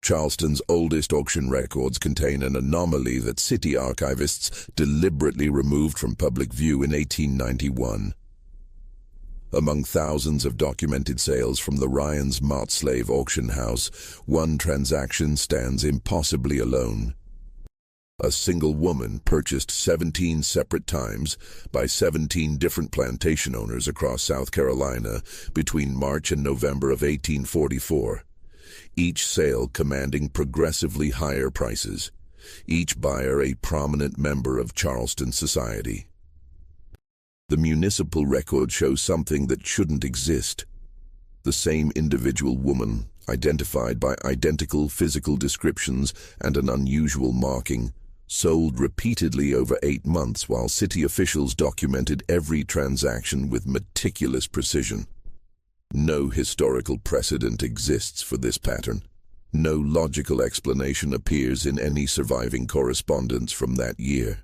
Charleston's oldest auction records contain an anomaly that city archivists deliberately removed from public view in 1891. Among thousands of documented sales from the Ryan's Mott slave auction house, one transaction stands impossibly alone. A single woman purchased 17 separate times by 17 different plantation owners across South Carolina between March and November of 1844, each sale commanding progressively higher prices, each buyer a prominent member of Charleston society. The municipal record shows something that shouldn't exist. The same individual woman, identified by identical physical descriptions and an unusual marking, sold repeatedly over 8 months while city officials documented every transaction with meticulous precision. No historical precedent exists for this pattern. No logical explanation appears in any surviving correspondence from that year.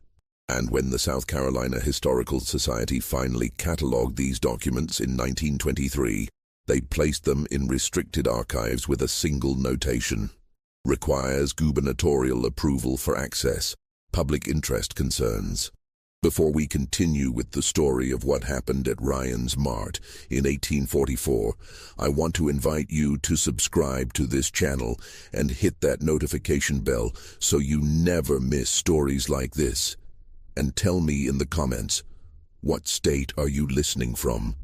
And when the South Carolina Historical Society finally catalogued these documents in 1923, they placed them in restricted archives with a single notation: requires gubernatorial approval for access, public interest concerns. Before we continue with the story of what happened at Ryan's Mart in 1844, I want to invite you to subscribe to this channel and hit that notification bell so you never miss stories like this. And tell me in the comments, what state are you listening from?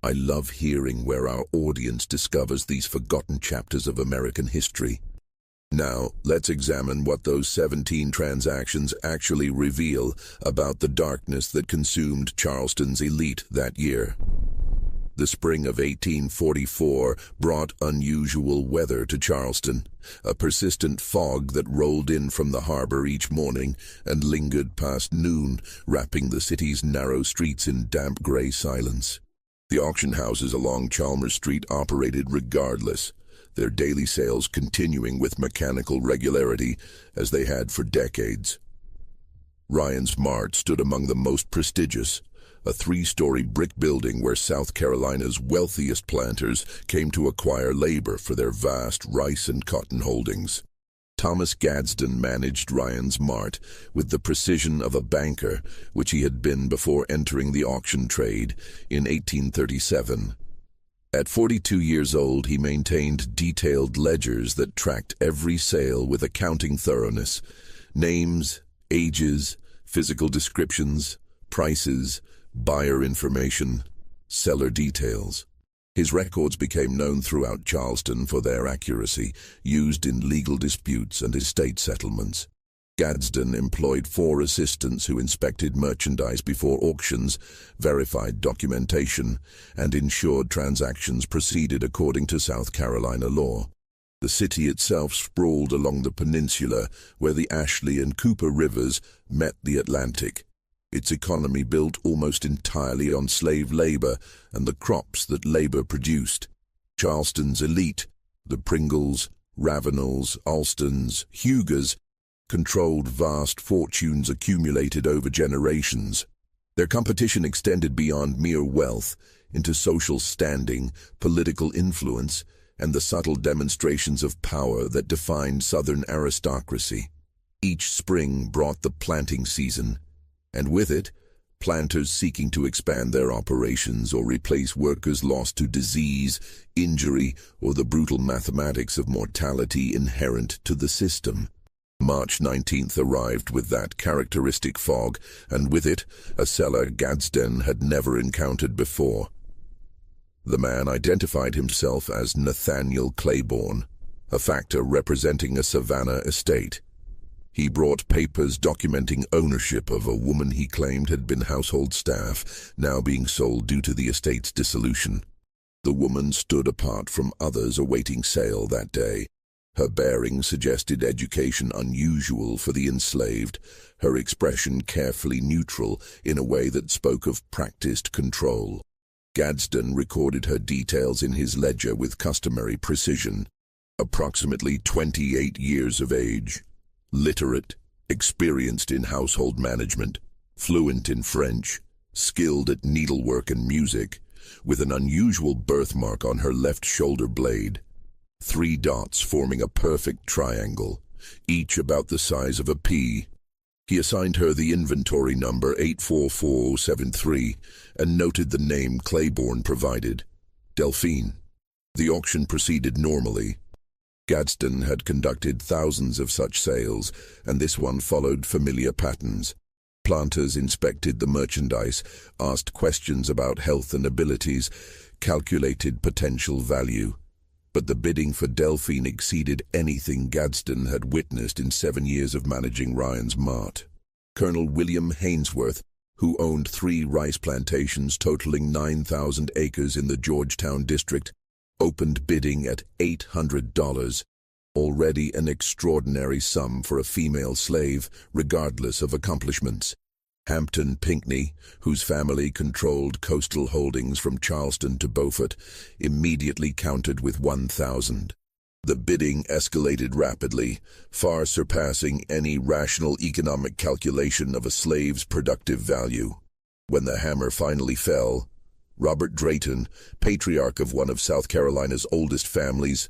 I love hearing where our audience discovers these forgotten chapters of American history. Now, let's examine what those 17 transactions actually reveal about the darkness that consumed Charleston's elite that year. The spring of 1844 brought unusual weather to Charleston, a persistent fog that rolled in from the harbor each morning and lingered past noon, wrapping the city's narrow streets in damp gray silence. The auction houses along Chalmers Street operated regardless, their daily sales continuing with mechanical regularity as they had for decades. Ryan's Mart stood among the most prestigious, a 3-story brick building where South Carolina's wealthiest planters came to acquire labor for their vast rice and cotton holdings. Thomas Gadsden managed Ryan's Mart with the precision of a banker, which he had been before entering the auction trade in 1837. At 42 years old, he maintained detailed ledgers that tracked every sale with accounting thoroughness: names, ages, physical descriptions, prices, buyer information, seller details. His records became known throughout Charleston for their accuracy, used in legal disputes and estate settlements. Gadsden employed 4 assistants who inspected merchandise before auctions, verified documentation, and ensured transactions proceeded according to South Carolina law. The city itself sprawled along the peninsula where the Ashley and Cooper rivers met the Atlantic. Its economy built almost entirely on slave labor and the crops that labor produced. Charleston's elite, the Pringles, Ravenels, Alstons, Hugers, controlled vast fortunes accumulated over generations. Their competition extended beyond mere wealth into social standing, political influence, and the subtle demonstrations of power that defined Southern aristocracy. Each spring brought the planting season, and with it, planters seeking to expand their operations or replace workers lost to disease, injury, or the brutal mathematics of mortality inherent to the system. March 19th arrived with that characteristic fog, and with it, a seller Gadsden had never encountered before. The man identified himself as Nathaniel Claiborne, a factor representing a Savannah estate. He brought papers documenting ownership of a woman he claimed had been household staff, now being sold due to the estate's dissolution. The woman stood apart from others awaiting sale that day. Her bearing suggested education unusual for the enslaved, her expression carefully neutral in a way that spoke of practiced control. Gadsden recorded her details in his ledger with customary precision. Approximately 28 years of age, literate, experienced in household management, fluent in French, skilled at needlework and music, with an unusual birthmark on her left shoulder blade. 3 dots forming a perfect triangle, each about the size of a pea. He assigned her the inventory number 84473 and noted the name Claiborne provided, Delphine. The auction proceeded normally. Gadsden had conducted thousands of such sales, and this one followed familiar patterns. Planters inspected the merchandise, asked questions about health and abilities, calculated potential value. But the bidding for Delphine exceeded anything Gadsden had witnessed in 7 years of managing Ryan's Mart. Colonel William Hainsworth, who owned 3 rice plantations totaling 9,000 acres in the Georgetown district, opened bidding at $800, already an extraordinary sum for a female slave, regardless of accomplishments. Hampton Pinckney, whose family controlled coastal holdings from Charleston to Beaufort, immediately countered with 1,000. The bidding escalated rapidly, far surpassing any rational economic calculation of a slave's productive value. When the hammer finally fell, Robert Drayton, patriarch of one of South Carolina's oldest families,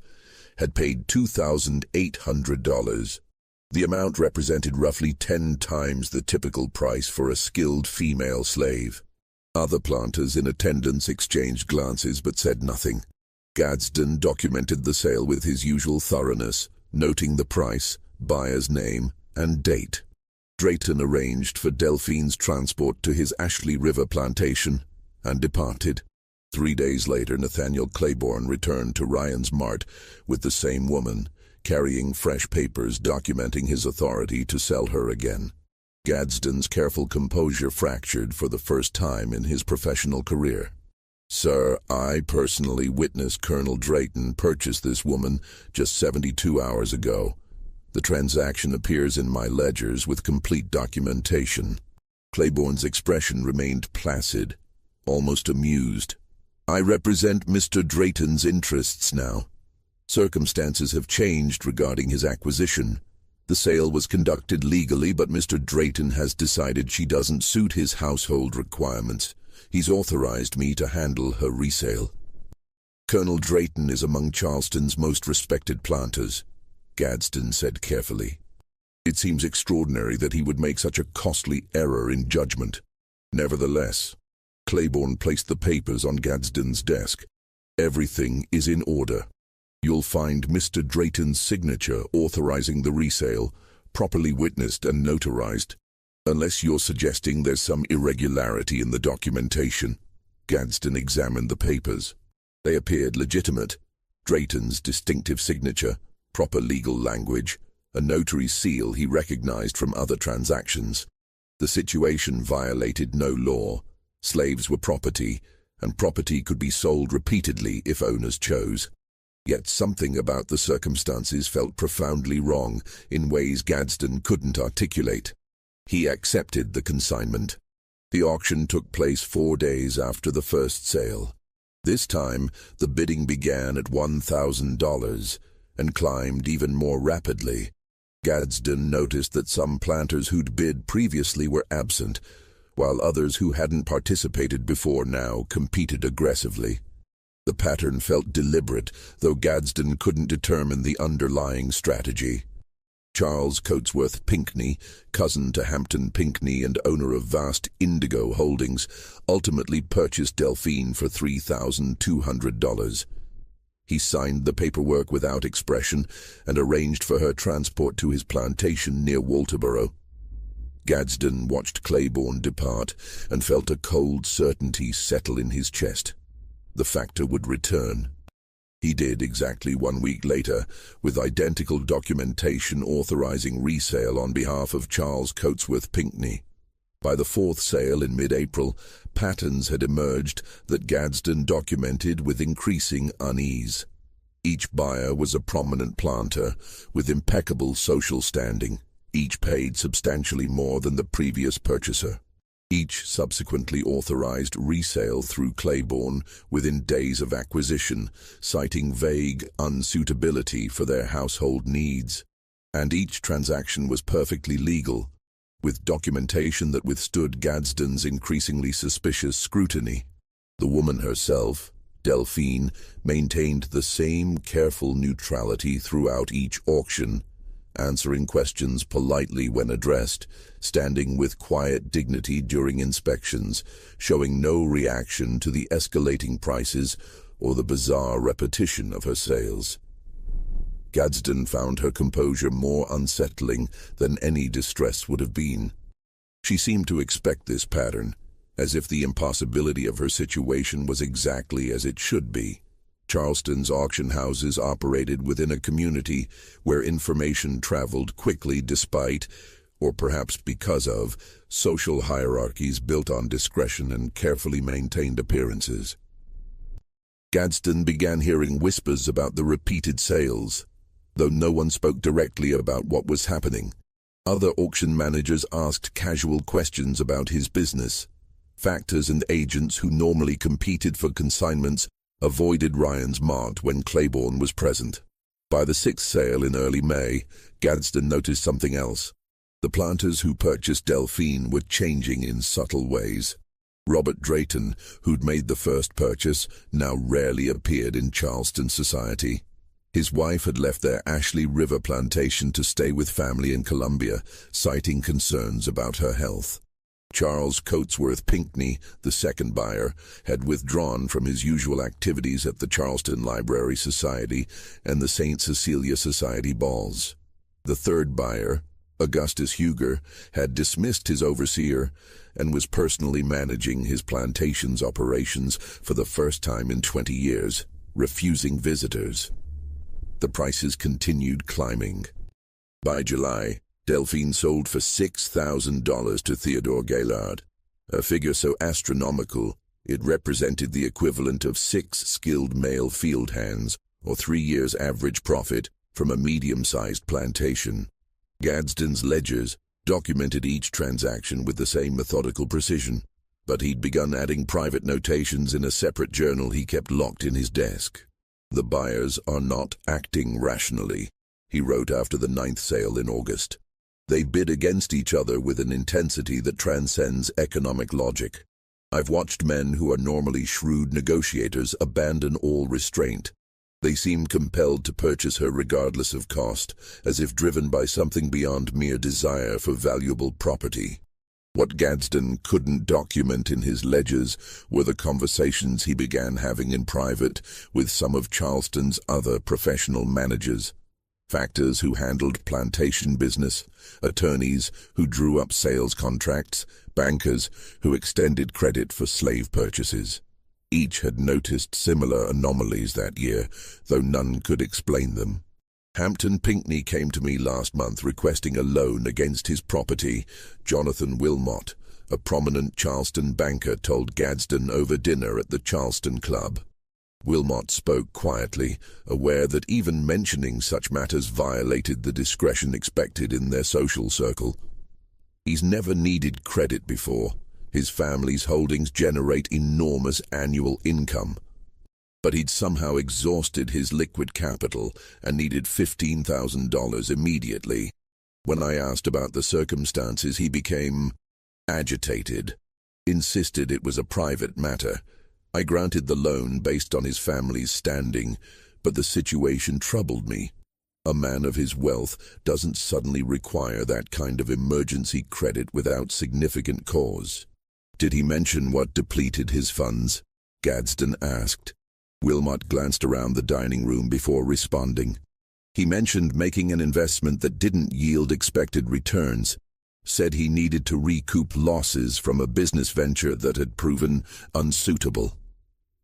had paid $2,800. The amount represented roughly 10 times the typical price for a skilled female slave. Other planters in attendance exchanged glances but said nothing. Gadsden documented the sale with his usual thoroughness, noting the price, buyer's name, and date. Drayton arranged for Delphine's transport to his Ashley River plantation and departed. 3 days later, Nathaniel Claiborne returned to Ryan's Mart with the same woman, carrying fresh papers documenting his authority to sell her again. Gadsden's careful composure fractured for the first time in his professional career. "Sir, I personally witnessed Colonel Drayton purchase this woman just 72 hours ago. The transaction appears in my ledgers with complete documentation." Claiborne's expression remained placid, almost amused. "I represent Mr. Drayton's interests now. Circumstances have changed regarding his acquisition. The sale was conducted legally, but Mr. Drayton has decided she doesn't suit his household requirements. He's authorized me to handle her resale." "Colonel Drayton is among Charleston's most respected planters," Gadsden said carefully. "It seems extraordinary that he would make such a costly error in judgment." Nevertheless, Claiborne placed the papers on Gadsden's desk. "Everything is in order. You'll find Mr. Drayton's signature authorizing the resale, properly witnessed and notarized. Unless you're suggesting there's some irregularity in the documentation." Gadsden examined the papers. They appeared legitimate. Drayton's distinctive signature, proper legal language, a notary's seal he recognized from other transactions. The situation violated no law. Slaves were property, and property could be sold repeatedly if owners chose. Yet something about the circumstances felt profoundly wrong in ways Gadsden couldn't articulate. He accepted the consignment. The auction took place 4 days after the first sale. This time, the bidding began at $1,000 and climbed even more rapidly. Gadsden noticed that some planters who'd bid previously were absent, while others who hadn't participated before now competed aggressively. The pattern felt deliberate, though Gadsden couldn't determine the underlying strategy. Charles Coatsworth Pinckney, cousin to Hampton Pinckney and owner of vast indigo holdings, ultimately purchased Delphine for $3,200. He signed the paperwork without expression and arranged for her transport to his plantation near Walterboro. Gadsden watched Claiborne depart and felt a cold certainty settle in his chest. The factor would return. He did exactly 1 week later, with identical documentation authorizing resale on behalf of Charles Coatsworth Pinckney. By the 4th sale in mid-April, patterns had emerged that Gadsden documented with increasing unease. Each buyer was a prominent planter with impeccable social standing. Each paid substantially more than the previous purchaser. Each subsequently authorized resale through Claiborne within days of acquisition, citing vague unsuitability for their household needs. And each transaction was perfectly legal, with documentation that withstood Gadsden's increasingly suspicious scrutiny. The woman herself, Delphine maintained the same careful neutrality throughout each auction, answering questions politely when addressed, standing with quiet dignity during inspections, showing no reaction to the escalating prices or the bizarre repetition of her sales. Gadsden found her composure more unsettling than any distress would have been. She seemed to expect this pattern, as if the impossibility of her situation was exactly as it should be. Charleston's auction houses operated within a community where information traveled quickly despite, or perhaps because of, social hierarchies built on discretion and carefully maintained appearances. Gadsden began hearing whispers about the repeated sales, though no one spoke directly about what was happening. Other auction managers asked casual questions about his business. Factors and agents who normally competed for consignments avoided Ryan's mart when Claiborne was present. By the sixth sale in early May, Gadsden noticed something else. The planters who purchased Delphine were changing in subtle ways. Robert Drayton, who'd made the first purchase, now rarely appeared in Charleston society. His wife had left their Ashley River plantation to stay with family in Columbia, citing concerns about her health. Charles Coatsworth Pinckney, the second buyer, had withdrawn from his usual activities at the Charleston Library Society and the St. Cecilia Society balls. The third buyer, Augustus Huger, had dismissed his overseer and was personally managing his plantation's operations for the first time in 20 years, refusing visitors. The prices continued climbing. By July, Delphine sold for $6,000 to Theodore Gaillard, a figure so astronomical it represented the equivalent of 6 skilled male field hands, or 3 years' average profit from a medium-sized plantation. Gadsden's ledgers documented each transaction with the same methodical precision, but he'd begun adding private notations in a separate journal he kept locked in his desk. "The buyers are not acting rationally," he wrote after the 9th sale in August. "They bid against each other with an intensity that transcends economic logic. I've watched men who are normally shrewd negotiators abandon all restraint. They seemed compelled to purchase her regardless of cost, as if driven by something beyond mere desire for valuable property." What Gadsden couldn't document in his ledgers were the conversations he began having in private with some of Charleston's other professional managers. Factors who handled plantation business, attorneys who drew up sales contracts, bankers who extended credit for slave purchases. Each had noticed similar anomalies that year, though none could explain them. "Hampton Pinckney came to me last month requesting a loan against his property," Jonathan Wilmot, a prominent Charleston banker, told Gadsden over dinner at the Charleston Club. Wilmot spoke quietly, aware that even mentioning such matters violated the discretion expected in their social circle. "He's never needed credit before. His family's holdings generate enormous annual income. But he'd somehow exhausted his liquid capital and needed $15,000 immediately. When I asked about the circumstances, he became agitated, insisted it was a private matter. I granted the loan based on his family's standing, but the situation troubled me. A man of his wealth doesn't suddenly require that kind of emergency credit without significant cause." "Did he mention what depleted his funds?" Gadsden asked. Wilmot glanced around the dining room before responding. "He mentioned making an investment that didn't yield expected returns. Said he needed to recoup losses from a business venture that had proven unsuitable."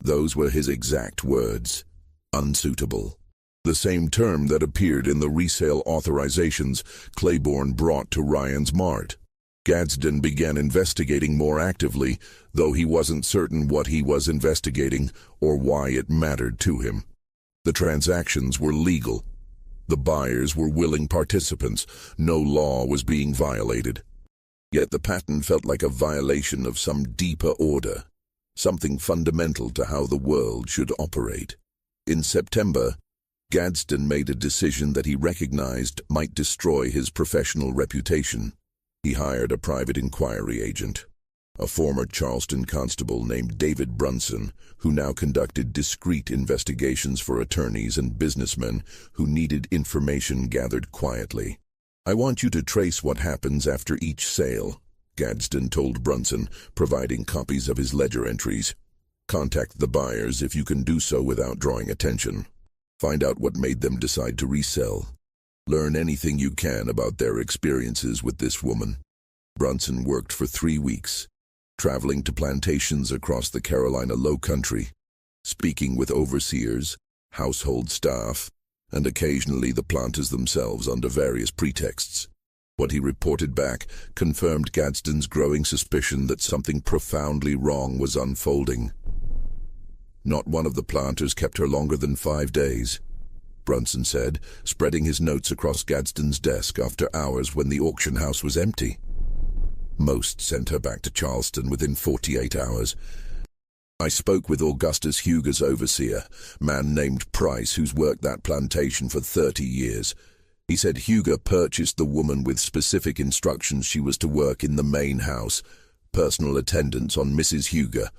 Those were his exact words. Unsuitable. The same term that appeared in the resale authorizations Claiborne brought to Ryan's mart. Gadsden began investigating more actively, though he wasn't certain what he was investigating or why it mattered to him. The transactions were legal. The buyers were willing participants. No law was being violated. Yet the pattern felt like a violation of some deeper order, something fundamental to how the world should operate. In September, Gadsden made a decision that he recognized might destroy his professional reputation. He hired a private inquiry agent. a former Charleston constable named David Brunson, who now conducted discreet investigations for attorneys and businessmen who needed information gathered quietly. "I want you to trace what happens after each sale," Gadsden told Brunson, providing copies of his ledger entries. "Contact the buyers if you can do so without drawing attention. Find out what made them decide to resell. Learn anything you can about their experiences with this woman." Brunson worked for 3 weeks, traveling to plantations across the Carolina Low Country, speaking with overseers, household staff, and occasionally the planters themselves under various pretexts. What he reported back confirmed Gadsden's growing suspicion that something profoundly wrong was unfolding. "Not one of the planters kept her longer than 5 days," Brunson said, spreading his notes across Gadsden's desk after hours when the auction house was empty. "Most sent her back to Charleston within 48 hours. I spoke with Augustus Huger's overseer, man named Price, who's worked that plantation for 30 years. He said Huger purchased the woman with specific instructions she was to work in the main house, personal attendance on Mrs. Huger.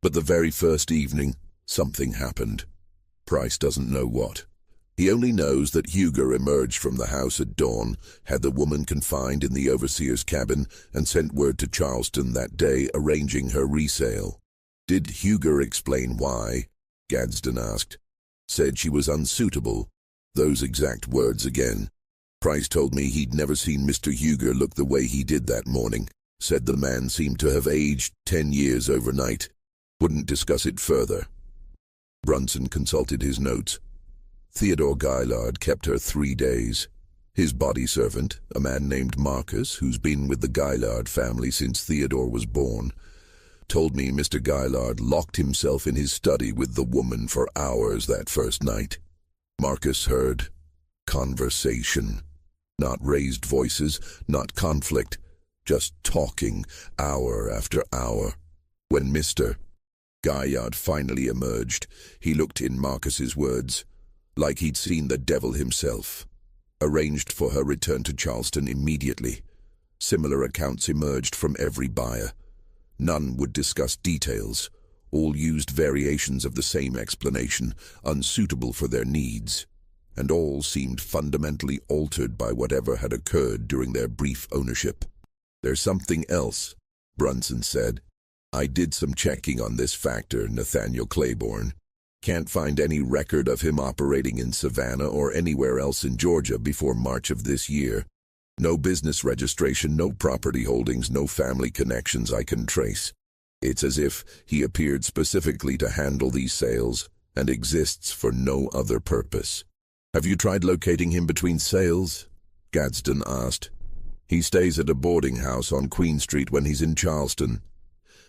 But the very first evening, something happened. Price doesn't know what. He only knows that Huger emerged from the house at dawn, had the woman confined in the overseer's cabin, and sent word to Charleston that day arranging her resale." "Did Huger explain why?" Gadsden asked. "Said she was unsuitable. Those exact words again. Price told me he'd never seen Mr. Huger look the way he did that morning. Said the man seemed to have aged 10 years overnight. Wouldn't discuss it further." Brunson consulted his notes. Theodore Gaillard kept her 3 days. His body servant, a man named Marcus, who's been with the Gaillard family since Theodore was born, told me Mr. Gaillard locked himself in his study with the woman for hours that first night. Marcus heard conversation. Not raised voices, not conflict, just talking, hour after hour. When Mr. Gaillard finally emerged, he looked in Marcus's words, like he'd seen the devil himself. Arranged for her return to Charleston immediately. Similar accounts emerged from every buyer. None would discuss details. All used variations of the same explanation, unsuitable for their needs. And all seemed fundamentally altered by whatever had occurred during their brief ownership. "There's something else," Brunson said. "I did some checking on this factor, Nathaniel Claiborne. Can't find any record of him operating in Savannah or anywhere else in Georgia before March of this year. No business registration, no property holdings, no family connections I can trace. It's as if he appeared specifically to handle these sales and exists for no other purpose." "Have you tried locating him between sales?" Gadsden asked. "He stays at a boarding house on Queen Street when he's in Charleston.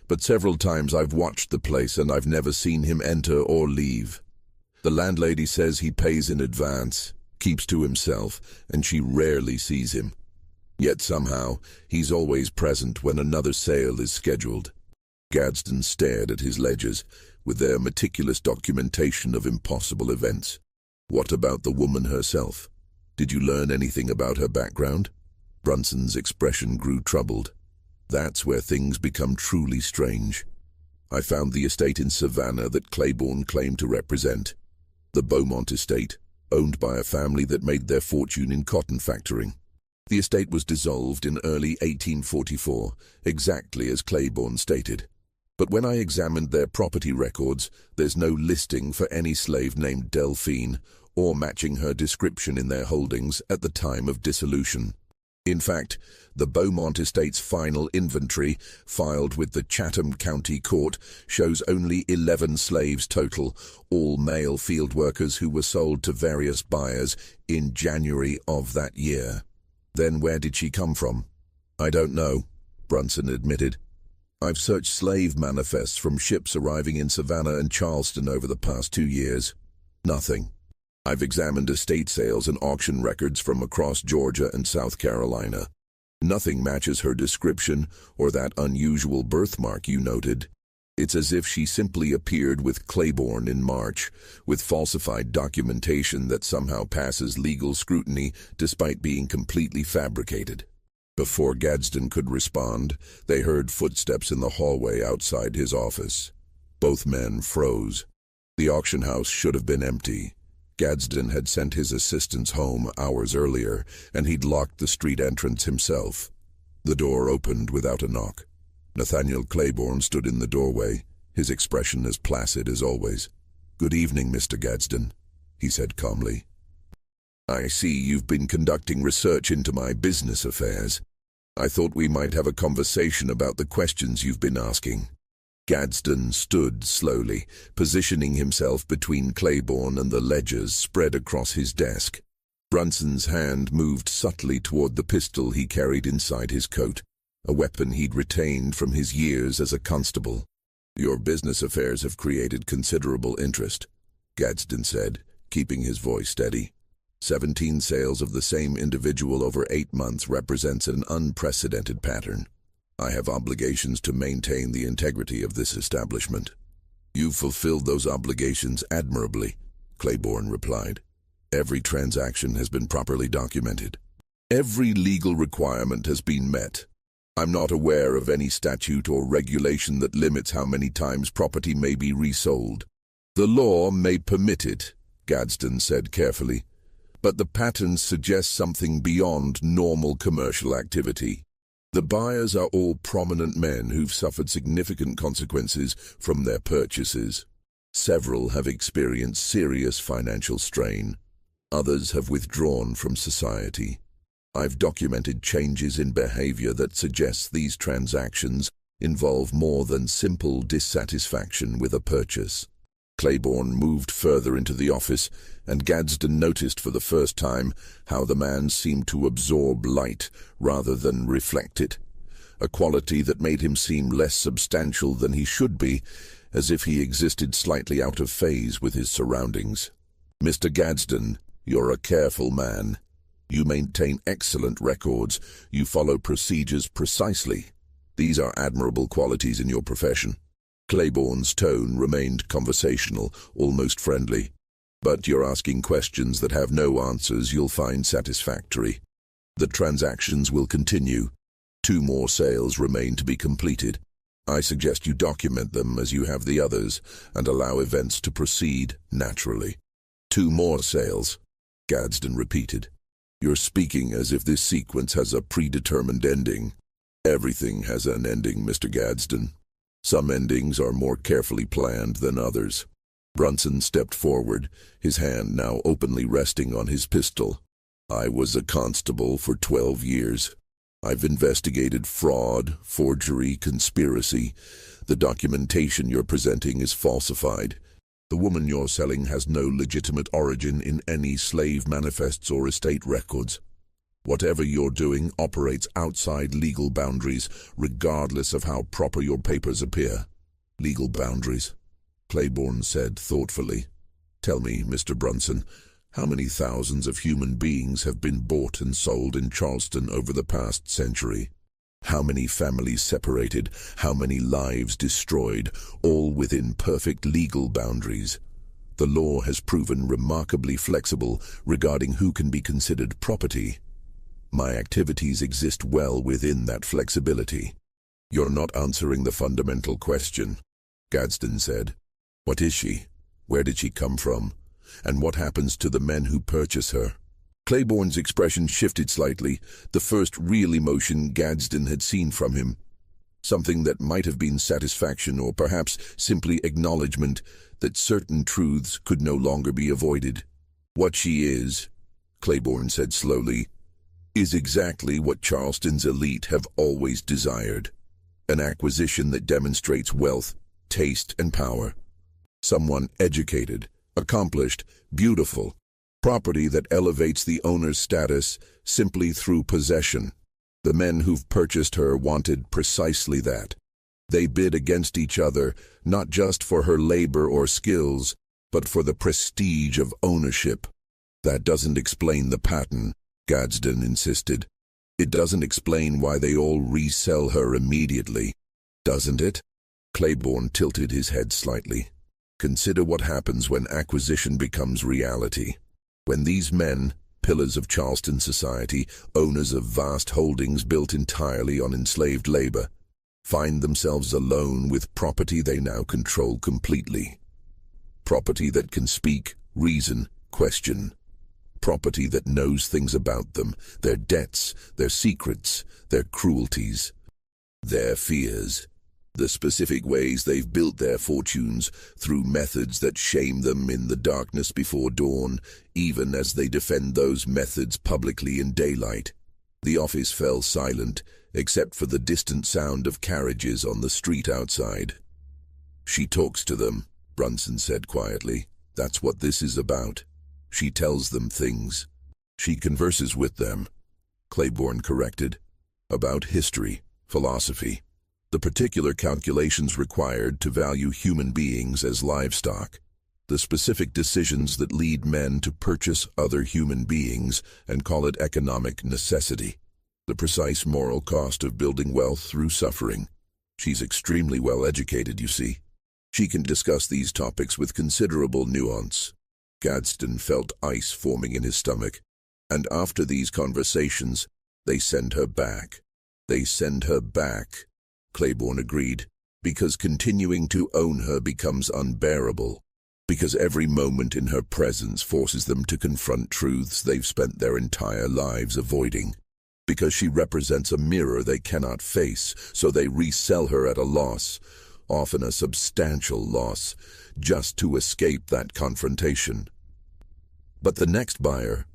But several times I've watched the place and I've never seen him enter or leave. The landlady says he pays in advance, keeps to himself, and she rarely sees him. Yet somehow, he's always present when another sale is scheduled." Gadsden stared at his ledgers, with their meticulous documentation of impossible events. "What about the woman herself? Did you learn anything about her background?" Brunson's expression grew troubled. "That's where things become truly strange. I found the estate in Savannah that Claiborne claimed to represent. The Beaumont estate, owned by a family that made their fortune in cotton factoring. The estate was dissolved in early 1844, exactly as Claiborne stated. But when I examined their property records, there's no listing for any slave named Delphine, or matching her description in their holdings at the time of dissolution. In fact, the Beaumont estate's final inventory, filed with the Chatham County Court, shows only 11 slaves total, all male field workers who were sold to various buyers in January of that year." "Then where did she come from?" "I don't know," Brunson admitted. "I've searched slave manifests from ships arriving in Savannah and Charleston over the past 2 years. Nothing. I've examined estate sales and auction records from across Georgia and South Carolina. Nothing matches her description or that unusual birthmark you noted. It's as if she simply appeared with Claiborne in March, with falsified documentation that somehow passes legal scrutiny despite being completely fabricated." Before Gadsden could respond, they heard footsteps in the hallway outside his office. Both men froze. The auction house should have been empty. Gadsden had sent his assistants home hours earlier, and he'd locked the street entrance himself. The door opened without a knock. Nathaniel Claiborne stood in the doorway, his expression as placid as always. "Good evening, Mr. Gadsden," he said calmly. "I see you've been conducting research into my business affairs. I thought we might have a conversation about the questions you've been asking." Gadsden stood slowly, positioning himself between Claiborne and the ledgers spread across his desk. Brunson's hand moved subtly toward the pistol he carried inside his coat, a weapon he'd retained from his years as a constable. "Your business affairs have created considerable interest," Gadsden said, keeping his voice steady. 17 sales of the same individual over 8 months represents an unprecedented pattern. I have obligations to maintain the integrity of this establishment. "You've fulfilled those obligations admirably," Claiborne replied. "Every transaction has been properly documented. Every legal requirement has been met. I'm not aware of any statute or regulation that limits how many times property may be resold. The law may permit it," Gadsden said carefully, "but the patterns suggest something beyond normal commercial activity. The buyers are all prominent men who've suffered significant consequences from their purchases. Several have experienced serious financial strain. Others have withdrawn from society. I've documented changes in behavior that suggest these transactions involve more than simple dissatisfaction with a purchase." Claiborne moved further into the office, and Gadsden noticed for the first time how the man seemed to absorb light rather than reflect it, a quality that made him seem less substantial than he should be, as if he existed slightly out of phase with his surroundings. "Mr. Gadsden, you're a careful man. You maintain excellent records. You follow procedures precisely. These are admirable qualities in your profession." Claiborne's tone remained conversational, almost friendly. "But you're asking questions that have no answers you'll find satisfactory. The transactions will continue. 2 more sales remain to be completed. I suggest you document them as you have the others and allow events to proceed naturally." 2 more sales," Gadsden repeated. "You're speaking as if this sequence has a predetermined ending." "Everything has an ending, Mr. Gadsden. Some endings are more carefully planned than others." Brunson stepped forward, his hand now openly resting on his pistol. "I was a constable for 12 years. I've investigated fraud, forgery, conspiracy. The documentation you're presenting is falsified. The woman you're selling has no legitimate origin in any slave manifests or estate records. Whatever you're doing operates outside legal boundaries, regardless of how proper your papers appear." "Legal boundaries," Claiborne said thoughtfully. "Tell me, Mr. Brunson, how many thousands of human beings have been bought and sold in Charleston over the past century? How many families separated, how many lives destroyed, all within perfect legal boundaries? The law has proven remarkably flexible regarding who can be considered property. My activities exist well within that flexibility." "You're not answering the fundamental question," Gadsden said. "What is she? Where did she come from? And what happens to the men who purchase her?" Claiborne's expression shifted slightly, the first real emotion Gadsden had seen from him. Something that might have been satisfaction or perhaps simply acknowledgement that certain truths could no longer be avoided. "What she is," Claiborne said slowly, "is exactly what Charleston's elite have always desired. An acquisition that demonstrates wealth, taste, and power. Someone educated, accomplished, beautiful. Property that elevates the owner's status simply through possession. The men who've purchased her wanted precisely that. They bid against each other, not just for her labor or skills, but for the prestige of ownership." "That doesn't explain the pattern," Gadsden insisted. "It doesn't explain why they all resell her immediately, doesn't it?" Claiborne tilted his head slightly. "Consider what happens when acquisition becomes reality. When these men, pillars of Charleston society, owners of vast holdings built entirely on enslaved labor, find themselves alone with property they now control completely. Property that can speak, reason, question. Property that knows things about them, their debts, their secrets, their cruelties, their fears, the specific ways they've built their fortunes through methods that shame them in the darkness before dawn, even as they defend those methods publicly in daylight. The office fell silent, except for the distant sound of carriages on the street outside. "She talks to them," Brunson said quietly. "That's what this is about. She tells them things. She converses with them," Claiborne corrected. "About history, philosophy, the particular calculations required to value human beings as livestock, the specific decisions that lead men to purchase other human beings and call it economic necessity, the precise moral cost of building wealth through suffering. She's extremely well educated, you see. She can discuss these topics with considerable nuance." Gadsden felt ice forming in his stomach. "And after these conversations, they send her back." "They send her back," Claiborne agreed, "because continuing to own her becomes unbearable, because every moment in her presence forces them to confront truths they've spent their entire lives avoiding, because she represents a mirror they cannot face, so they resell her at a loss, often a substantial loss, just to escape that confrontation." "But the next buyer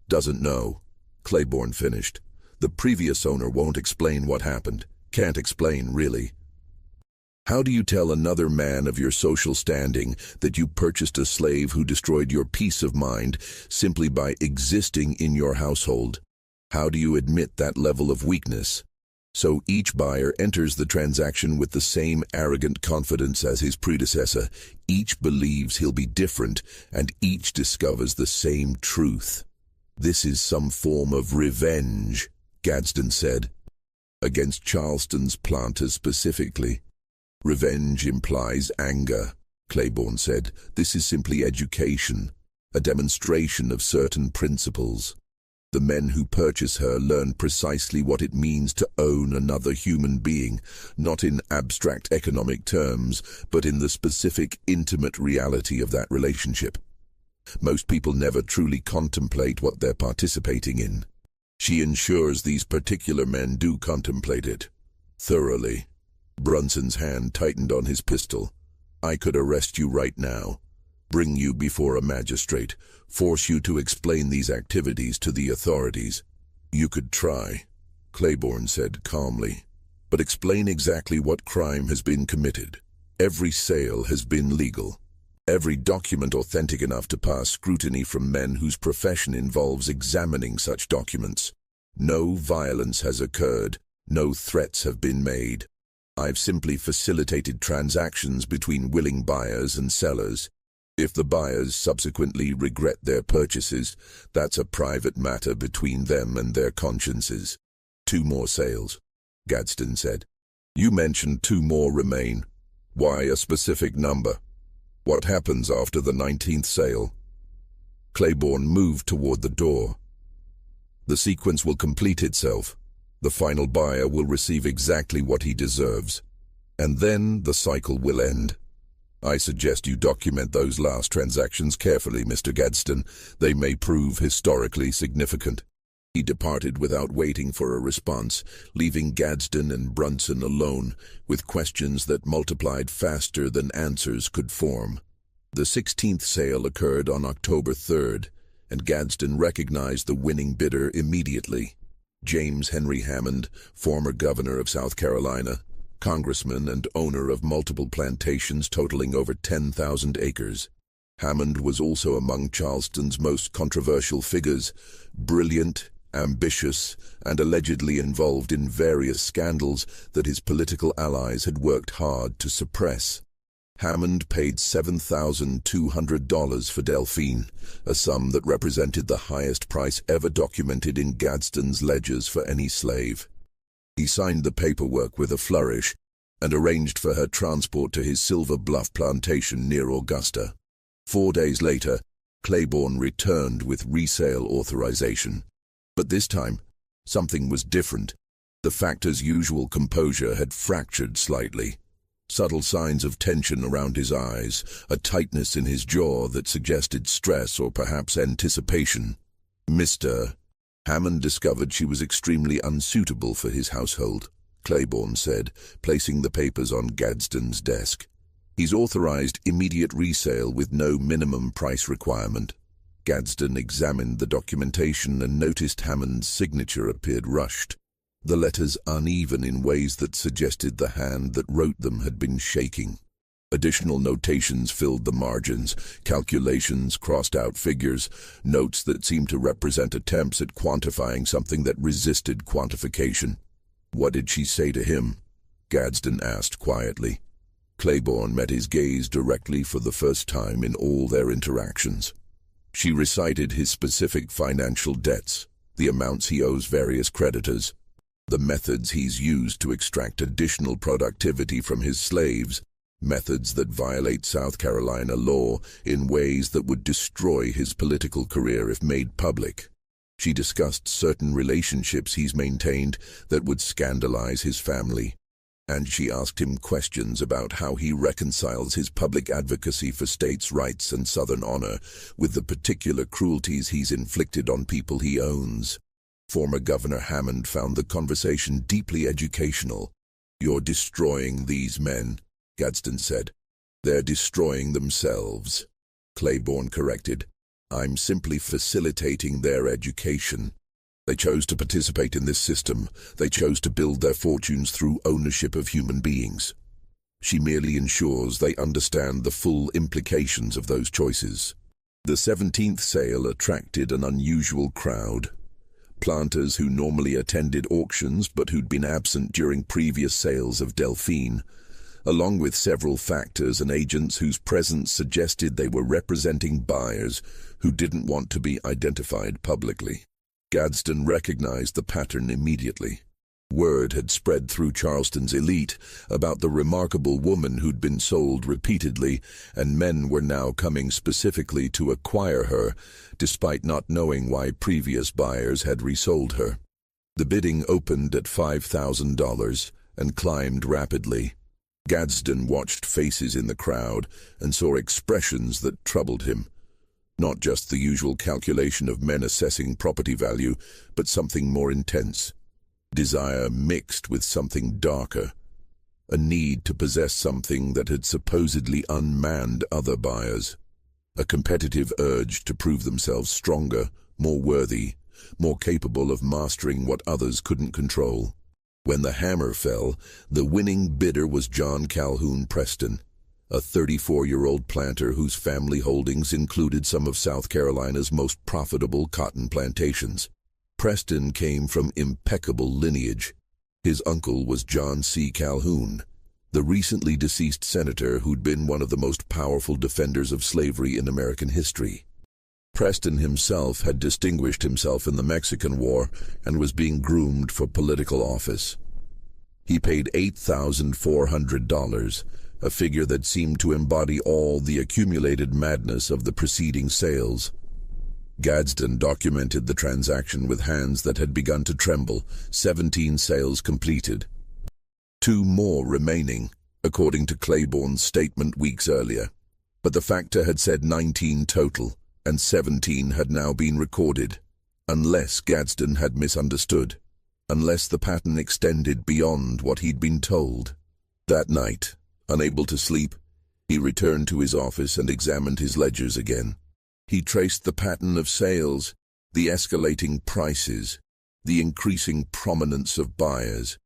doesn't know," Claiborne finished. "The previous owner won't explain what happened. Can't explain, really. How do you tell another man of your social standing that you purchased a slave who destroyed your peace of mind simply by existing in your household? How do you admit that level of weakness? So each buyer enters the transaction with the same arrogant confidence as his predecessor. Each believes he'll be different, and each discovers the same truth. This is some form of revenge," Gadsden said. "Against Charleston's planters specifically." "Revenge implies anger," Claiborne said. "This is simply education, a demonstration of certain principles. The men who purchase her learn precisely what it means to own another human being, not in abstract economic terms, but in the specific, intimate reality of that relationship. Most people never truly contemplate what they're participating in. She ensures these particular men do contemplate it. Thoroughly." Brunson's hand tightened on his pistol. "I could arrest you right now, bring you before a magistrate, force you to explain these activities to the authorities." "You could try," Claiborne said calmly, "but explain exactly what crime has been committed. Every sale has been legal. Every document authentic enough to pass scrutiny from men whose profession involves examining such documents. No violence has occurred. No threats have been made. I've simply facilitated transactions between willing buyers and sellers. If the buyers subsequently regret their purchases, that's a private matter between them and their consciences." "2 more sales," Gadsden said. "You mentioned 2 more remain. Why a specific number? What happens after the 19th sale?" Claiborne moved toward the door. "The sequence will complete itself. The final buyer will receive exactly what he deserves. And then the cycle will end. I suggest you document those last transactions carefully, Mr. Gadsden. They may prove historically significant." He departed without waiting for a response, leaving Gadsden and Brunson alone, with questions that multiplied faster than answers could form. The 16th sale occurred on October 3rd, and Gadsden recognized the winning bidder immediately. James Henry Hammond, former governor of South Carolina, congressman and owner of multiple plantations totaling over 10,000 acres. Hammond was also among Charleston's most controversial figures, brilliant, ambitious, and allegedly involved in various scandals that his political allies had worked hard to suppress. Hammond paid $7,200 for Delphine, a sum that represented the highest price ever documented in Gadsden's ledgers for any slave. He signed the paperwork with a flourish and arranged for her transport to his Silver Bluff plantation near Augusta. 4 days later, Claiborne returned with resale authorization. But this time, something was different. The factor's usual composure had fractured slightly. Subtle signs of tension around his eyes, a tightness in his jaw that suggested stress or perhaps anticipation. Mr. Hammond discovered she was extremely unsuitable for his household, Claiborne said, placing the papers on Gadsden's desk. He's authorized immediate resale with no minimum price requirement. Gadsden examined the documentation and noticed Hammond's signature appeared rushed. The letters uneven in ways that suggested the hand that wrote them had been shaking. Additional notations filled the margins, calculations, crossed-out figures, notes that seemed to represent attempts at quantifying something that resisted quantification. "What did she say to him?" Gadsden asked quietly. Claiborne met his gaze directly for the first time in all their interactions. She recited his specific financial debts, the amounts he owes various creditors, the methods he's used to extract additional productivity from his slaves, methods that violate South Carolina law in ways that would destroy his political career if made public. She discussed certain relationships he's maintained that would scandalize his family, and she asked him questions about how he reconciles his public advocacy for states' rights and Southern honor with the particular cruelties he's inflicted on people he owns. Former Governor Hammond found the conversation deeply educational. "You're destroying these men," Gadsden said. "They're destroying themselves," Claiborne corrected. "I'm simply facilitating their education. They chose to participate in this system. They chose to build their fortunes through ownership of human beings. She merely ensures they understand the full implications of those choices." The 17th sale attracted an unusual crowd. Planters who normally attended auctions but who'd been absent during previous sales of Delphine, along with several factors and agents whose presence suggested they were representing buyers who didn't want to be identified publicly. Gadsden recognized the pattern immediately. Word had spread through Charleston's elite about the remarkable woman who'd been sold repeatedly, and men were now coming specifically to acquire her, despite not knowing why previous buyers had resold her. The bidding opened at $5,000 and climbed rapidly. Gadsden watched faces in the crowd and saw expressions that troubled him. Not just the usual calculation of men assessing property value, but something more intense. Desire mixed with something darker. A need to possess something that had supposedly unmanned other buyers. A competitive urge to prove themselves stronger, more worthy, more capable of mastering what others couldn't control. When the hammer fell, the winning bidder was John Calhoun Preston, a 34-year-old planter whose family holdings included some of South Carolina's most profitable cotton plantations. Preston came from impeccable lineage. His uncle was John C. Calhoun, the recently deceased senator who'd been one of the most powerful defenders of slavery in American history. Preston himself had distinguished himself in the Mexican War and was being groomed for political office. He paid $8,400, a figure that seemed to embody all the accumulated madness of the preceding sales. Gadsden documented the transaction with hands that had begun to tremble. 17 sales completed. 2 more remaining, according to Claiborne's statement weeks earlier. But the factor had said 19 total, and 17 had now been recorded. Unless Gadsden had misunderstood. Unless the pattern extended beyond what he'd been told. That night, unable to sleep, he returned to his office and examined his ledgers again. He traced the pattern of sales, the escalating prices, the increasing prominence of buyers,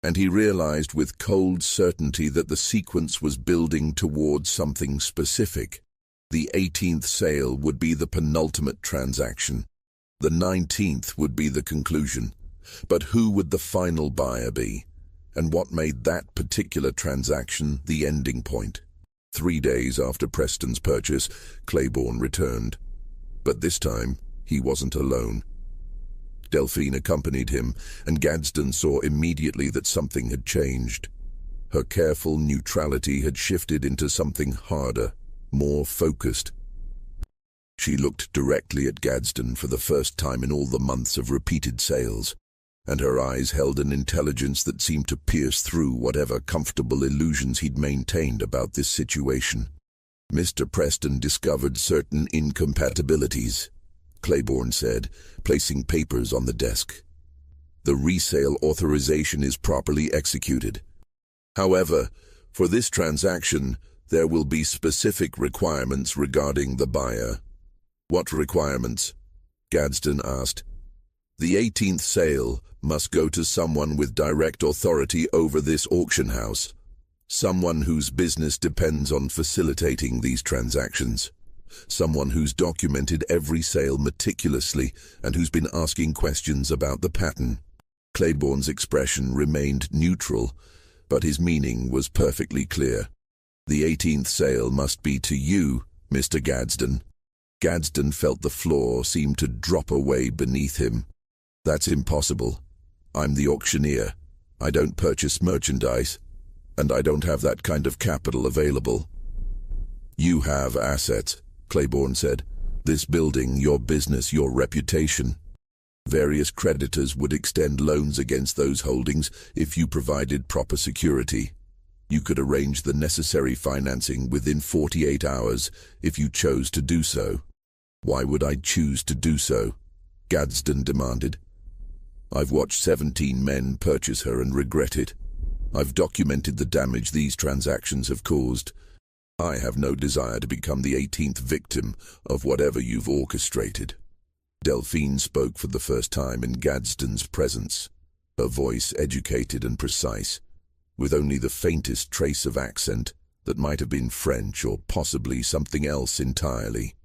and he realized with cold certainty that the sequence was building towards something specific. The 18th sale would be the penultimate transaction. The 19th would be the conclusion. But who would the final buyer be? And what made that particular transaction the ending point? 3 days after Preston's purchase, Claiborne returned. But this time, he wasn't alone. Delphine accompanied him, and Gadsden saw immediately that something had changed. Her careful neutrality had shifted into something harder, more focused. She looked directly at Gadsden for the first time in all the months of repeated sales, and her eyes held an intelligence that seemed to pierce through whatever comfortable illusions he'd maintained about this situation. Mr. Preston discovered certain incompatibilities, Claiborne said, placing papers on the desk. The resale authorization is properly executed. However, for this transaction, there will be specific requirements regarding the buyer. What requirements? Gadsden asked. The 18th sale must go to someone with direct authority over this auction house, someone whose business depends on facilitating these transactions, someone who's documented every sale meticulously and who's been asking questions about the pattern. Claiborne's expression remained neutral, but his meaning was perfectly clear. The 18th sale must be to you, Mr. Gadsden. Gadsden felt the floor seem to drop away beneath him. That's impossible. I'm the auctioneer. I don't purchase merchandise, and I don't have that kind of capital available. You have assets, Claiborne said. This building, your business, your reputation. Various creditors would extend loans against those holdings if you provided proper security. You could arrange the necessary financing within 48 hours if you chose to do so. Why would I choose to do so? Gadsden demanded. I've watched 17 men purchase her and regret it. I've documented the damage these transactions have caused. I have no desire to become the 18th victim of whatever you've orchestrated. Delphine spoke for the first time in Gadsden's presence, her voice educated and precise, with only the faintest trace of accent that might have been French or possibly something else entirely.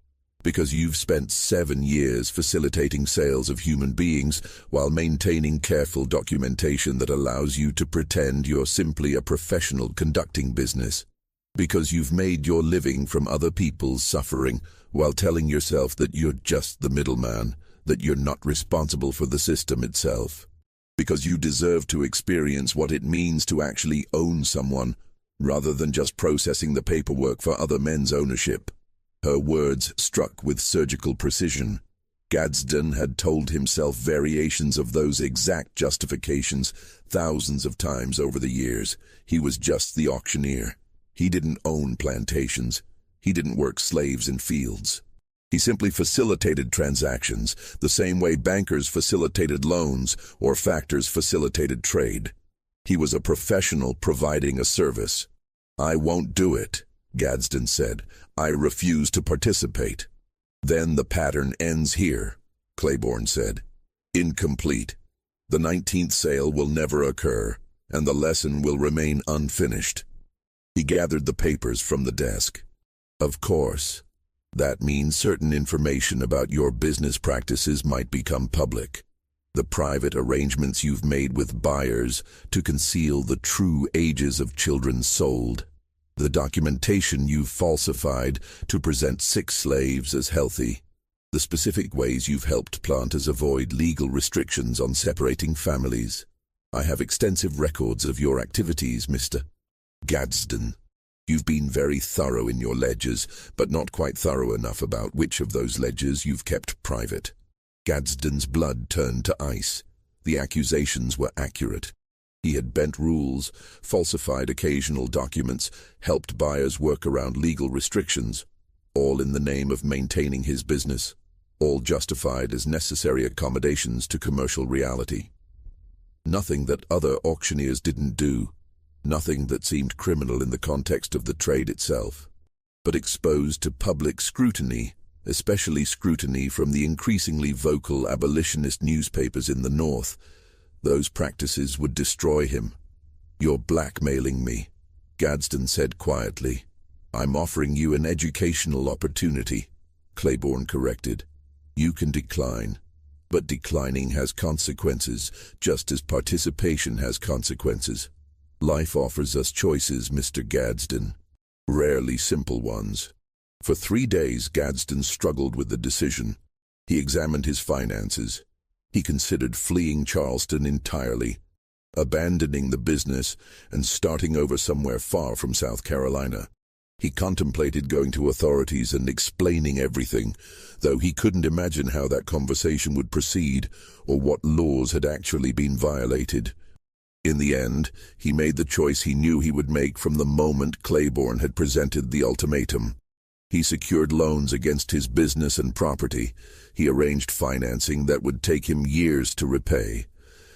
Because you've spent 7 years facilitating sales of human beings while maintaining careful documentation that allows you to pretend you're simply a professional conducting business. Because you've made your living from other people's suffering while telling yourself that you're just the middleman, that you're not responsible for the system itself. Because you deserve to experience what it means to actually own someone, rather than just processing the paperwork for other men's ownership. Her words struck with surgical precision. Gadsden had told himself variations of those exact justifications thousands of times over the years. He was just the auctioneer. He didn't own plantations. He didn't work slaves in fields. He simply facilitated transactions, the same way bankers facilitated loans or factors facilitated trade. He was a professional providing a service. I won't do it, Gadsden said. I refuse to participate. Then the pattern ends here, Claiborne said. Incomplete. The 19th sale will never occur, and the lesson will remain unfinished. He gathered the papers from the desk. Of course, that means certain information about your business practices might become public. The private arrangements you've made with buyers to conceal the true ages of children sold. The documentation you've falsified to present sick slaves as healthy. The specific ways you've helped planters avoid legal restrictions on separating families. I have extensive records of your activities, Mr. Gadsden. You've been very thorough in your ledgers, but not quite thorough enough about which of those ledgers you've kept private. Gadsden's blood turned to ice. The accusations were accurate. He had bent rules, falsified occasional documents, helped buyers work around legal restrictions, all in the name of maintaining his business, all justified as necessary accommodations to commercial reality. Nothing that other auctioneers didn't do, nothing that seemed criminal in the context of the trade itself, but exposed to public scrutiny, especially scrutiny from the increasingly vocal abolitionist newspapers in the North. Those practices would destroy him. You're blackmailing me, Gadsden said quietly. I'm offering you an educational opportunity, Claiborne corrected. You can decline, but declining has consequences, just as participation has consequences. Life offers us choices, Mr. Gadsden, rarely simple ones. For 3 days, Gadsden struggled with the decision. He examined his finances. He considered fleeing Charleston entirely, abandoning the business and starting over somewhere far from South Carolina. He contemplated going to authorities and explaining everything, though he couldn't imagine how that conversation would proceed or what laws had actually been violated. In the end, he made the choice he knew he would make from the moment Claiborne had presented the ultimatum. He secured loans against his business and property. He arranged financing that would take him years to repay.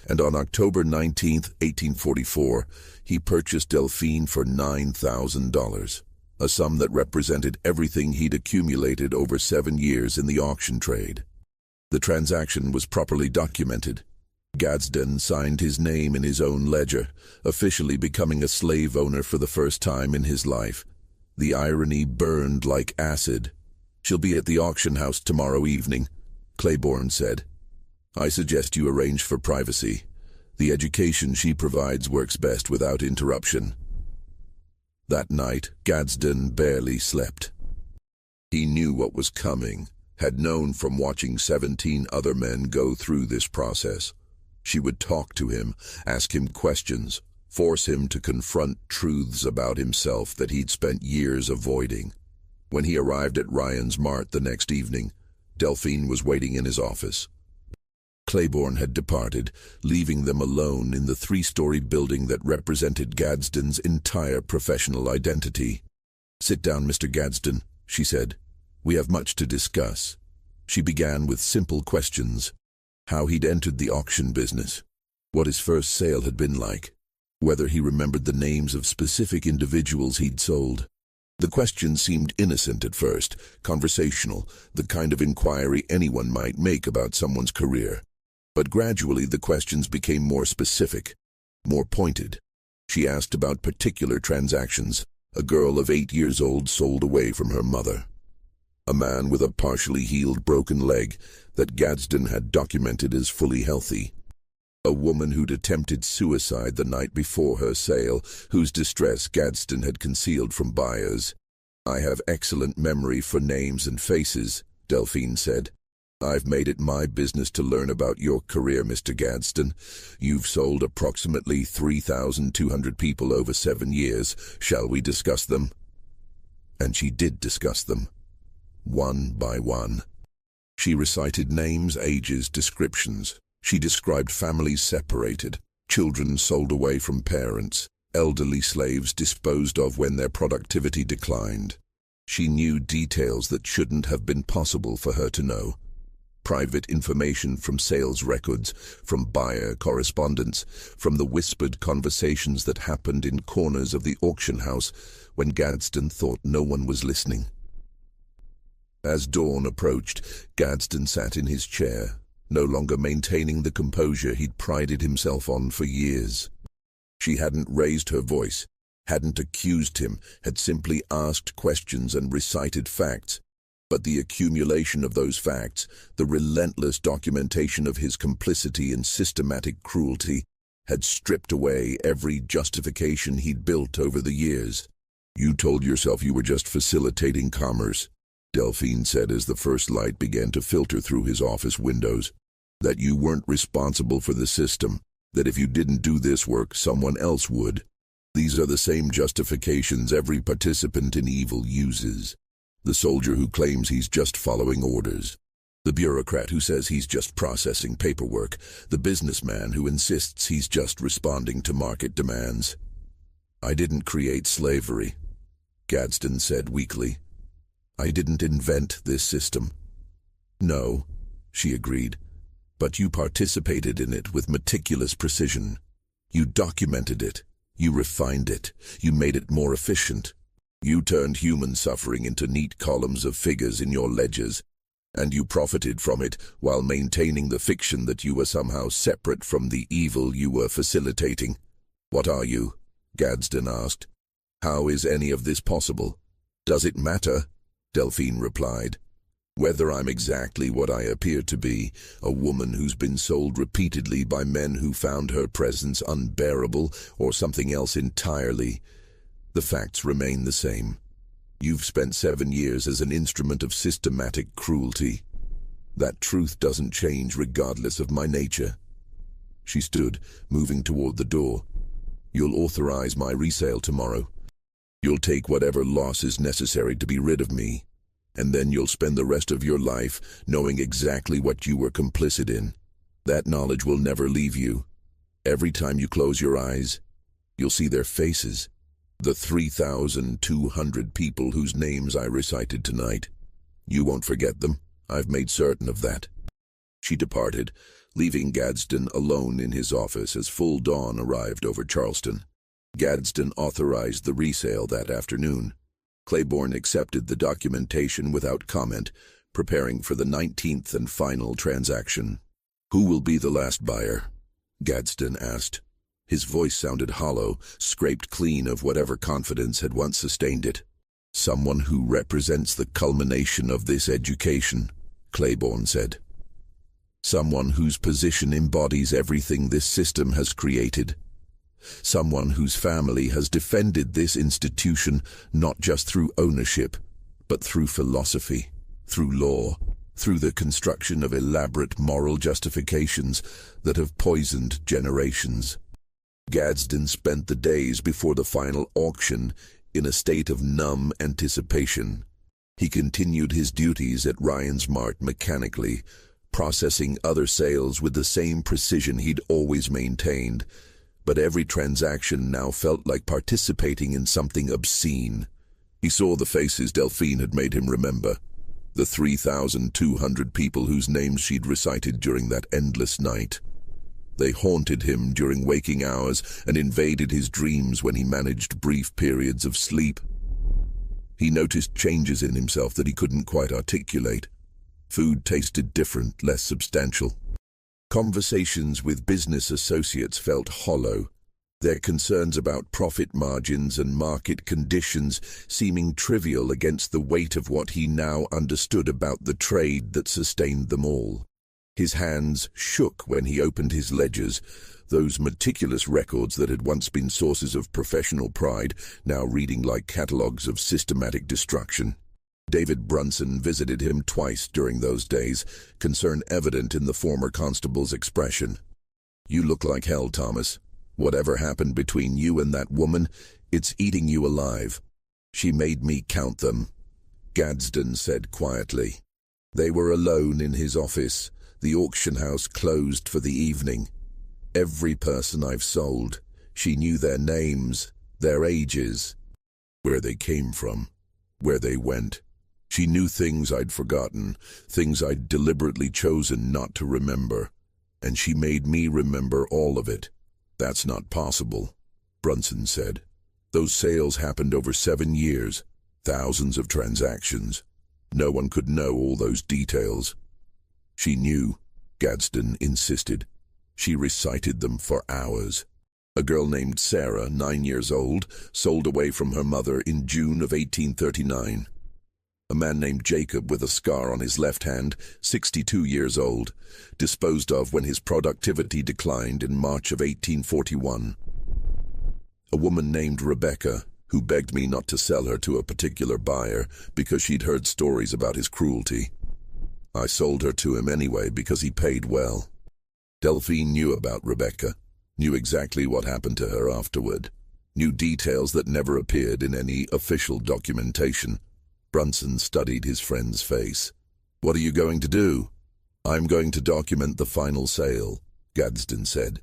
And on October 19, 1844, he purchased Delphine for $9,000, a sum that represented everything he'd accumulated over 7 years in the auction trade. The transaction was properly documented. Gadsden signed his name in his own ledger, officially becoming a slave owner for the first time in his life. The irony burned like acid. "She'll be at the auction house tomorrow evening," Claiborne said. "I suggest you arrange for privacy. The education she provides works best without interruption." That night, Gadsden barely slept. He knew what was coming, had known from watching 17 other men go through this process. She would talk to him, ask him questions, force him to confront truths about himself that he'd spent years avoiding. When he arrived at Ryan's Mart the next evening, Delphine was waiting in his office. Claiborne had departed, leaving them alone in the 3-story building that represented Gadsden's entire professional identity. "Sit down, Mr. Gadsden," she said. "We have much to discuss." She began with simple questions. How he'd entered the auction business, what his first sale had been like, whether he remembered the names of specific individuals he'd sold. The questions seemed innocent at first, conversational, the kind of inquiry anyone might make about someone's career. But gradually the questions became more specific, more pointed. She asked about particular transactions. A girl of 8 years old sold away from her mother. A man with a partially healed broken leg that Gadsden had documented as fully healthy. A woman who'd attempted suicide the night before her sale, whose distress Gadsden had concealed from buyers. "I have excellent memory for names and faces," Delphine said. "I've made it my business to learn about your career, Mr. Gadsden. You've sold approximately 3,200 people over 7 years. Shall we discuss them?" And she did discuss them, one by one. She recited names, ages, descriptions. She described families separated, children sold away from parents, elderly slaves disposed of when their productivity declined. She knew details that shouldn't have been possible for her to know. Private information from sales records, from buyer correspondence, from the whispered conversations that happened in corners of the auction house when Gadsden thought no one was listening. As dawn approached, Gadsden sat in his chair, no longer maintaining the composure he'd prided himself on for years. She hadn't raised her voice, hadn't accused him, had simply asked questions and recited facts. But the accumulation of those facts, the relentless documentation of his complicity in systematic cruelty, had stripped away every justification he'd built over the years. "You told yourself you were just facilitating commerce," Delphine said as the first light began to filter through his office windows. "That you weren't responsible for the system, that if you didn't do this work, someone else would. These are the same justifications every participant in evil uses. The soldier who claims he's just following orders. The bureaucrat who says he's just processing paperwork. The businessman who insists he's just responding to market demands." "I didn't create slavery," Gadsden said weakly. "I didn't invent this system." "No," she agreed, "but you participated in it with meticulous precision. You documented it, you refined it, you made it more efficient. You turned human suffering into neat columns of figures in your ledgers, and you profited from it while maintaining the fiction that you were somehow separate from the evil you were facilitating." "What are you?" Gadsden asked. "How is any of this possible?" "Does it matter?" Delphine replied. "Whether I'm exactly what I appear to be, a woman who's been sold repeatedly by men who found her presence unbearable, or something else entirely, the facts remain the same. You've spent 7 years as an instrument of systematic cruelty. That truth doesn't change regardless of my nature." She stood, moving toward the door. "You'll authorize my resale tomorrow." You'll take whatever loss is necessary to be rid of me, and then you'll spend the rest of your life knowing exactly what you were complicit in. That knowledge will never leave you. Every time you close your eyes, you'll see their faces. The 3,200 people whose names I recited tonight. You won't forget them. I've made certain of that." She departed, leaving Gadsden alone in his office as full dawn arrived over Charleston. Gadsden authorized the resale that afternoon. Claiborne accepted the documentation without comment, preparing for the 19th and final transaction. "Who will be the last buyer?" Gadsden asked. His voice sounded hollow, scraped clean of whatever confidence had once sustained it. "Someone who represents the culmination of this education," Claiborne said. "Someone whose position embodies everything this system has created. Someone whose family has defended this institution not just through ownership, but through philosophy, through law, through the construction of elaborate moral justifications that have poisoned generations." Gadsden spent the days before the final auction in a state of numb anticipation. He continued his duties at Ryan's Mart mechanically, processing other sales with the same precision he'd always maintained, but every transaction now felt like participating in something obscene. He saw the faces Delphine had made him remember, the 3,200 people whose names she'd recited during that endless night. They haunted him during waking hours and invaded his dreams when he managed brief periods of sleep. He noticed changes in himself that he couldn't quite articulate. Food tasted different, less substantial. Conversations with business associates felt hollow, their concerns about profit margins and market conditions seeming trivial against the weight of what he now understood about the trade that sustained them all. His hands shook when he opened his ledgers, those meticulous records that had once been sources of professional pride, now reading like catalogues of systematic destruction. David Brunson visited him twice during those days, concern evident in the former constable's expression. "You look like hell, Thomas. Whatever happened between you and that woman, it's eating you alive." "She made me count them," Gadsden said quietly. They were alone in his office, the auction house closed for the evening. "Every person I've sold, she knew their names, their ages, where they came from, where they went. She knew things I'd forgotten, things I'd deliberately chosen not to remember, and she made me remember all of it." "That's not possible," Brunson said. "Those sales happened over 7 years, thousands of transactions. No one could know all those details." "She knew," Gadsden insisted. "She recited them for hours. A girl named Sarah, 9 years old, sold away from her mother in June of 1839. A man named Jacob with a scar on his left hand, 62 years old, disposed of when his productivity declined in March of 1841. A woman named Rebecca, who begged me not to sell her to a particular buyer because she'd heard stories about his cruelty. I sold her to him anyway because he paid well. Delphine knew about Rebecca, knew exactly what happened to her afterward, knew details that never appeared in any official documentation." Brunson studied his friend's face. "What are you going to do?" "I'm going to document the final sale," Gadsden said.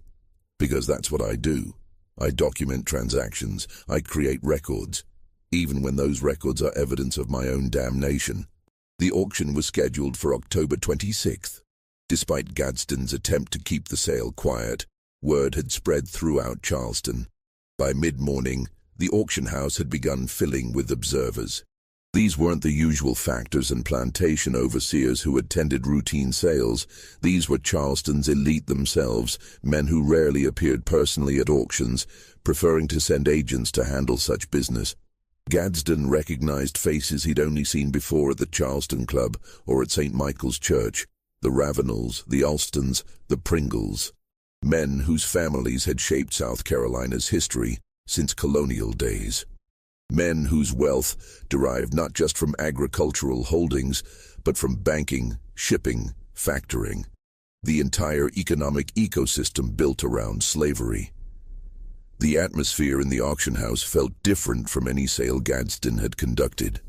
"Because that's what I do. I document transactions. I create records, even when those records are evidence of my own damnation." The auction was scheduled for October 26th. Despite Gadsden's attempt to keep the sale quiet, word had spread throughout Charleston. By mid-morning, the auction house had begun filling with observers. These weren't the usual factors and plantation overseers who attended routine sales. These were Charleston's elite themselves, men who rarely appeared personally at auctions, preferring to send agents to handle such business. Gadsden recognized faces he'd only seen before at the Charleston Club or at St. Michael's Church, the Ravenels, the Alstons, the Pringles, men whose families had shaped South Carolina's history since colonial days. Men whose wealth derived not just from agricultural holdings, but from banking, shipping, factoring, the entire economic ecosystem built around slavery. The atmosphere in the auction house felt different from any sale Gadsden had conducted.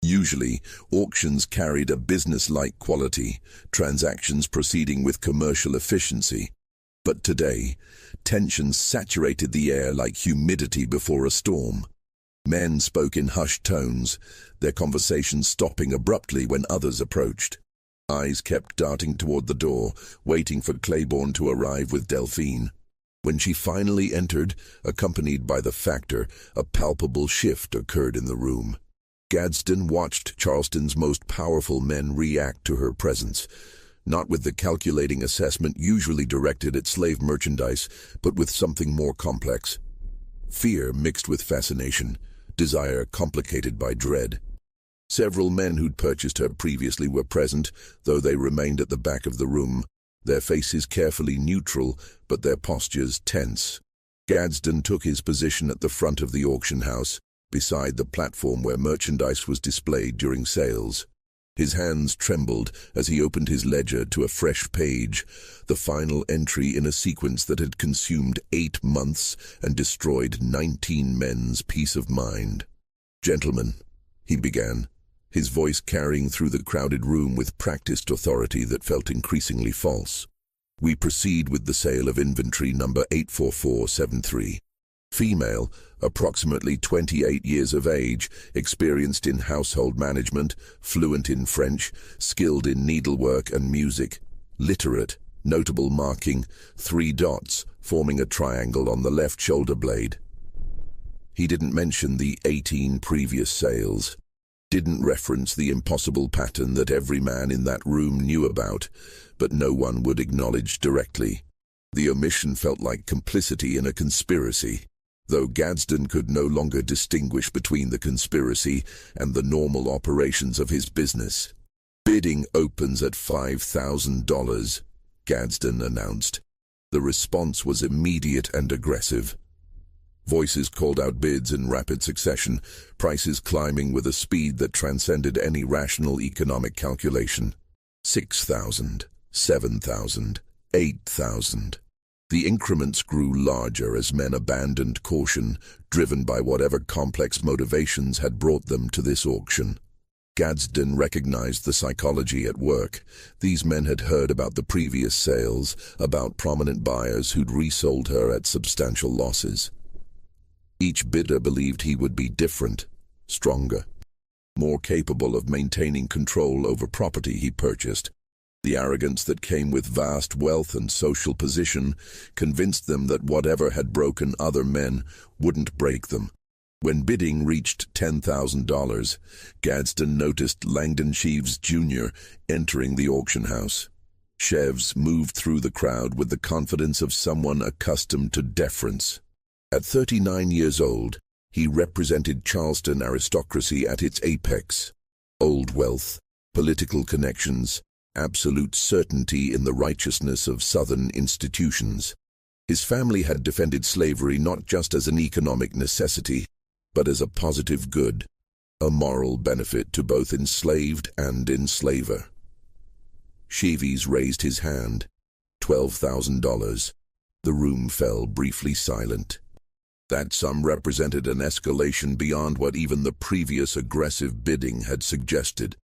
Usually, auctions carried a business-like quality, transactions proceeding with commercial efficiency. But today, tension saturated the air like humidity before a storm. Men spoke in hushed tones, their conversations stopping abruptly when others approached. Eyes kept darting toward the door, waiting for Claiborne to arrive with Delphine. When she finally entered, accompanied by the factor, a palpable shift occurred in the room. Gadsden watched Charleston's most powerful men react to her presence, not with the calculating assessment usually directed at slave merchandise, but with something more complex. Fear mixed with fascination, desire complicated by dread. Several men who'd purchased her previously were present, though they remained at the back of the room, their faces carefully neutral, but their postures tense. Gadsden took his position at the front of the auction house, beside the platform where merchandise was displayed during sales. His hands trembled as he opened his ledger to a fresh page, the final entry in a sequence that had consumed 8 months and destroyed 19 men's peace of mind. "Gentlemen," he began, his voice carrying through the crowded room with practiced authority that felt increasingly false. "We proceed with the sale of inventory number 84473. Female, approximately 28 years of age, experienced in household management, fluent in French, skilled in needlework and music, literate, notable marking, 3 dots forming a triangle on the left shoulder blade." He didn't mention the 18 previous sales, didn't reference the impossible pattern that every man in that room knew about, but no one would acknowledge directly. The omission felt like complicity in a conspiracy, though Gadsden could no longer distinguish between the conspiracy and the normal operations of his business. "Bidding opens at $5,000, Gadsden announced. The response was immediate and aggressive. Voices called out bids in rapid succession, prices climbing with a speed that transcended any rational economic calculation. 6,000, 7,000, 8,000. The increments grew larger as men abandoned caution, driven by whatever complex motivations had brought them to this auction. Gadsden recognized the psychology at work. These men had heard about the previous sales, about prominent buyers who'd resold her at substantial losses. Each bidder believed he would be different, stronger, more capable of maintaining control over property he purchased. The arrogance that came with vast wealth and social position convinced them that whatever had broken other men wouldn't break them. When bidding reached $10,000, Gadsden noticed Langdon Sheaves, Jr. entering the auction house. Sheaves moved through the crowd with the confidence of someone accustomed to deference. At 39 years old, he represented Charleston aristocracy at its apex. Old wealth, political connections, absolute certainty in the righteousness of Southern institutions. His family had defended slavery not just as an economic necessity, but as a positive good, a moral benefit to both enslaved and enslaver. Sheaves raised his hand. $12,000. The room fell briefly silent. That sum represented an escalation beyond what even the previous aggressive bidding had suggested.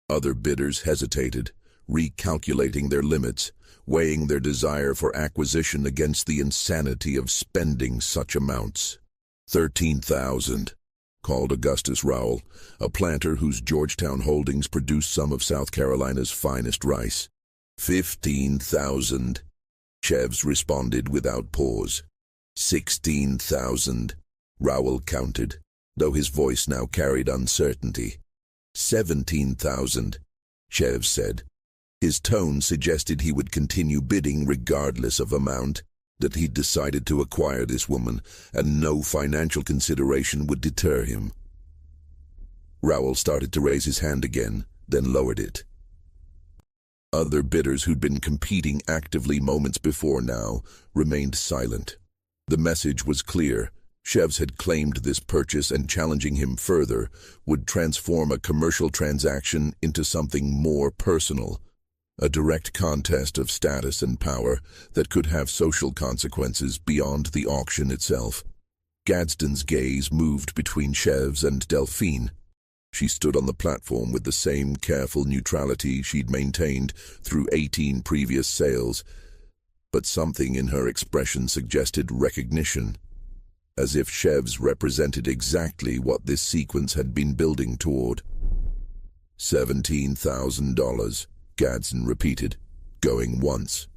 Other bidders hesitated, recalculating their limits, weighing their desire for acquisition against the insanity of spending such amounts. 13,000, called Augustus Rowell, a planter whose Georgetown holdings produced some of South Carolina's finest rice. 15,000, Sheaves responded without pause. 16,000, Rowell counted, though his voice now carried uncertainty. 17,000, Sheaves said. His tone suggested he would continue bidding regardless of amount, that he'd decided to acquire this woman, and no financial consideration would deter him. Rowell started to raise his hand again, then lowered it. Other bidders who'd been competing actively moments before now remained silent. The message was clear. Sheaves had claimed this purchase, and challenging him further would transform a commercial transaction into something more personal, a direct contest of status and power that could have social consequences beyond the auction itself. Gadsden's gaze moved between Chevs and Delphine. She stood on the platform with the same careful neutrality she'd maintained through 18 previous sales, but something in her expression suggested recognition, as if Chevs represented exactly what this sequence had been building toward. $17,000, Gadsden repeated, going once.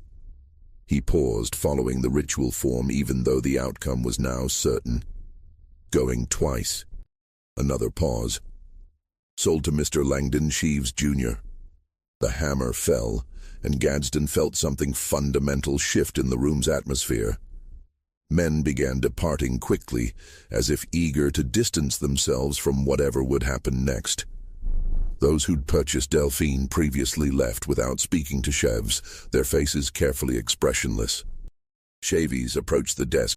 He paused, following the ritual form even though the outcome was now certain. Going twice. Another pause. Sold to Mr. Langdon Sheaves, Jr. The hammer fell, and Gadsden felt something fundamental shift in the room's atmosphere. Men began departing quickly, as if eager to distance themselves from whatever would happen next. Those who'd purchased Delphine previously left without speaking to Chevs, their faces carefully expressionless. Chaves approached the desk